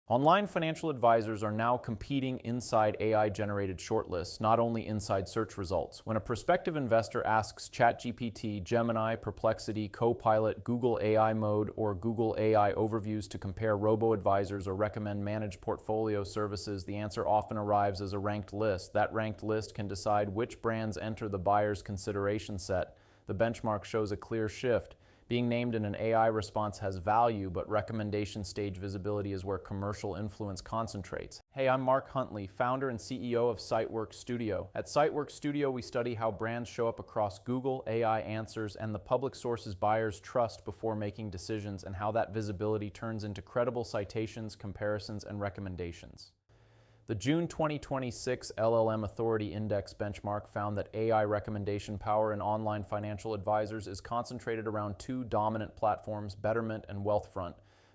Online financial advisors are now competing inside AI-generated shortlists, not only inside search results. When a prospective investor asks ChatGPT, Gemini, Perplexity, Copilot, Google AI Mode, or Google AI Overviews to compare robo-advisors or recommend managed portfolio services, the answer often arrives as a ranked list. That ranked list can decide which brands enter the buyer's consideration set. The benchmark shows a clear shift. Being named in an AI response has value, but recommendation stage visibility is where commercial influence concentrates. Hey, I'm Mark Huntley, founder and CEO of Sitework Studio. At Sitework Studio, we study how brands show up across Google, AI answers, and the public sources buyers trust before making decisions, and how that visibility turns into credible citations, comparisons, and recommendations. The June 2026 LLM Authority Index benchmark found that AI recommendation power in online financial advisors is concentrated around two dominant platforms, Betterment and Wealthfront.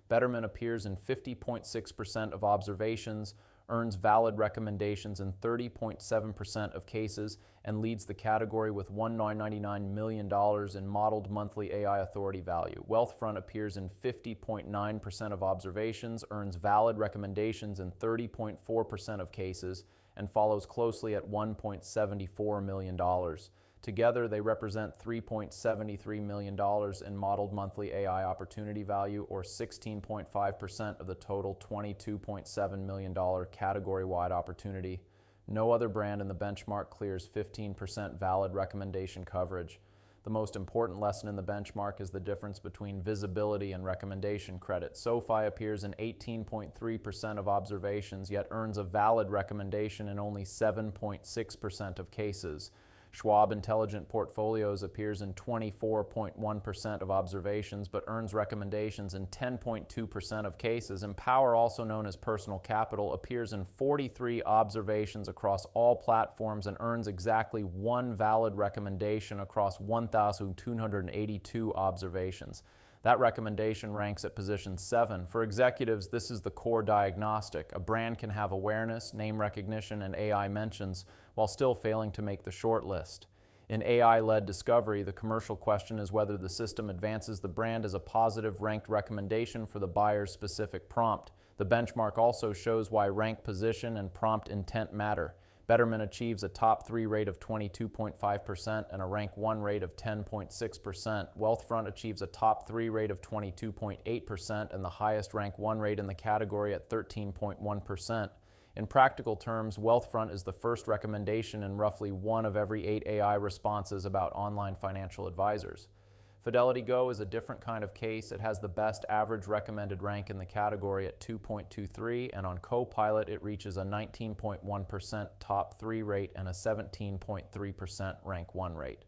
Betterment appears in 50.6% of observations, earns valid recommendations in 30.7% of cases, and leads the category with $199 million in modeled monthly AI authority value. Wealthfront appears in 50.9% of observations, earns valid recommendations in 30.4% of cases, and follows closely at $1.74 million. Together, they represent $3.73 million in modeled monthly AI opportunity value, or 16.5% of the total $22.7 million category-wide opportunity. No other brand in the benchmark clears 15% valid recommendation coverage. The most important lesson in the benchmark is the difference between visibility and recommendation credit. SoFi appears in 18.3% of observations, yet earns a valid recommendation in only 7.6% of cases. Schwab Intelligent Portfolios appears in 24.1% of observations, but earns recommendations in 10.2% of cases. Empower, also known as Personal Capital, appears in 43 observations across all platforms and earns exactly one valid recommendation across 1,282 observations. That recommendation ranks at position 7. For executives, this is the core diagnostic. A brand can have awareness, name recognition, and AI mentions while still failing to make the short list. In AI-led discovery, the commercial question is whether the system advances the brand as a positive ranked recommendation for the buyer's specific prompt. The benchmark also shows why rank position and prompt intent matter. Betterment achieves a top 3 rate of 22.5% and a rank 1 rate of 10.6%. Wealthfront achieves a top 3 rate of 22.8% and the highest rank 1 rate in the category at 13.1%. In practical terms, Wealthfront is the first recommendation in roughly 1 of every 8 AI responses about online financial advisors. Fidelity Go is a different kind of case. It has the best average recommended rank in the category at 2.23, and on Copilot it reaches a 19.1% top 3 rate and a 17.3% rank 1 rate.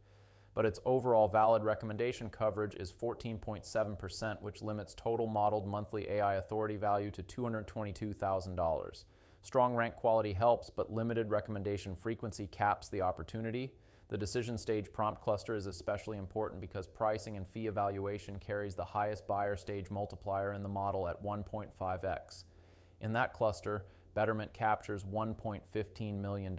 But its overall valid recommendation coverage is 14.7%, which limits total modeled monthly AI authority value to $222,000. Strong rank quality helps, but limited recommendation frequency caps the opportunity. The decision stage prompt cluster is especially important because pricing and fee evaluation carries the highest buyer stage multiplier in the model at 1.5x. In that cluster, Betterment captures $1.15 million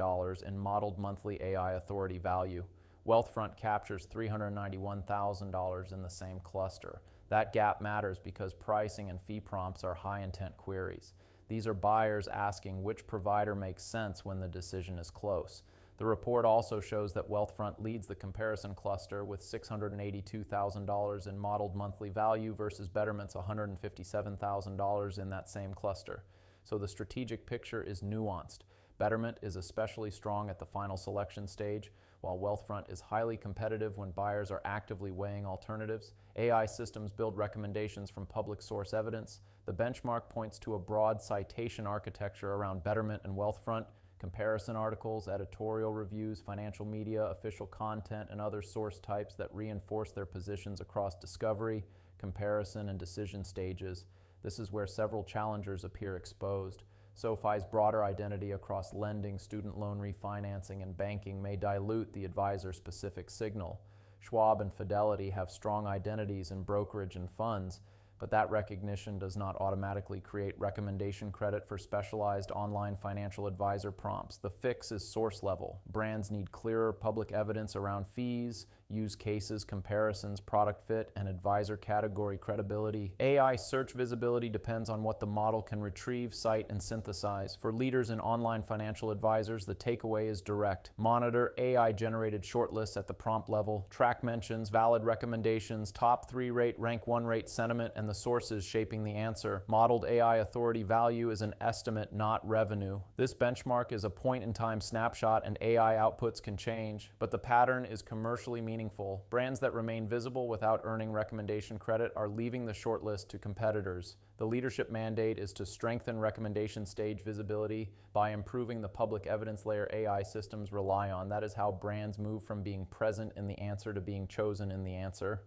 in modeled monthly AI authority value. Wealthfront captures $391,000 in the same cluster. That gap matters because pricing and fee prompts are high-intent queries. These are buyers asking which provider makes sense when the decision is close. The report also shows that Wealthfront leads the comparison cluster with $682,000 in modeled monthly value versus Betterment's $157,000 in that same cluster. So the strategic picture is nuanced. Betterment is especially strong at the final selection stage, while Wealthfront is highly competitive when buyers are actively weighing alternatives. AI systems build recommendations from public source evidence. The benchmark points to a broad citation architecture around Betterment and Wealthfront. Comparison articles, editorial reviews, financial media, official content, and other source types that reinforce their positions across discovery, comparison, and decision stages. This is where several challengers appear exposed. SoFi's broader identity across lending, student loan refinancing, and banking may dilute the advisor-specific signal. Schwab and Fidelity have strong identities in brokerage and funds, but that recognition does not automatically create recommendation credit for specialized online financial advisor prompts. The fix is source level. Brands need clearer public evidence around fees, use cases, comparisons, product fit, and advisor category credibility. AI search visibility depends on what the model can retrieve, cite, and synthesize. For leaders in online financial advisors, the takeaway is direct. Monitor AI-generated shortlists at the prompt level, track mentions, valid recommendations, top 3 rate, rank 1 rate sentiment, and the sources shaping the answer. Modeled AI authority value is an estimate, not revenue. This benchmark is a point-in-time snapshot, and AI outputs can change, but the pattern is commercially meaningful. Brands that remain visible without earning recommendation credit are leaving the shortlist to competitors. The leadership mandate is to strengthen recommendation stage visibility by improving the public evidence layer AI systems rely on. That is how brands move from being present in the answer to being chosen in the answer.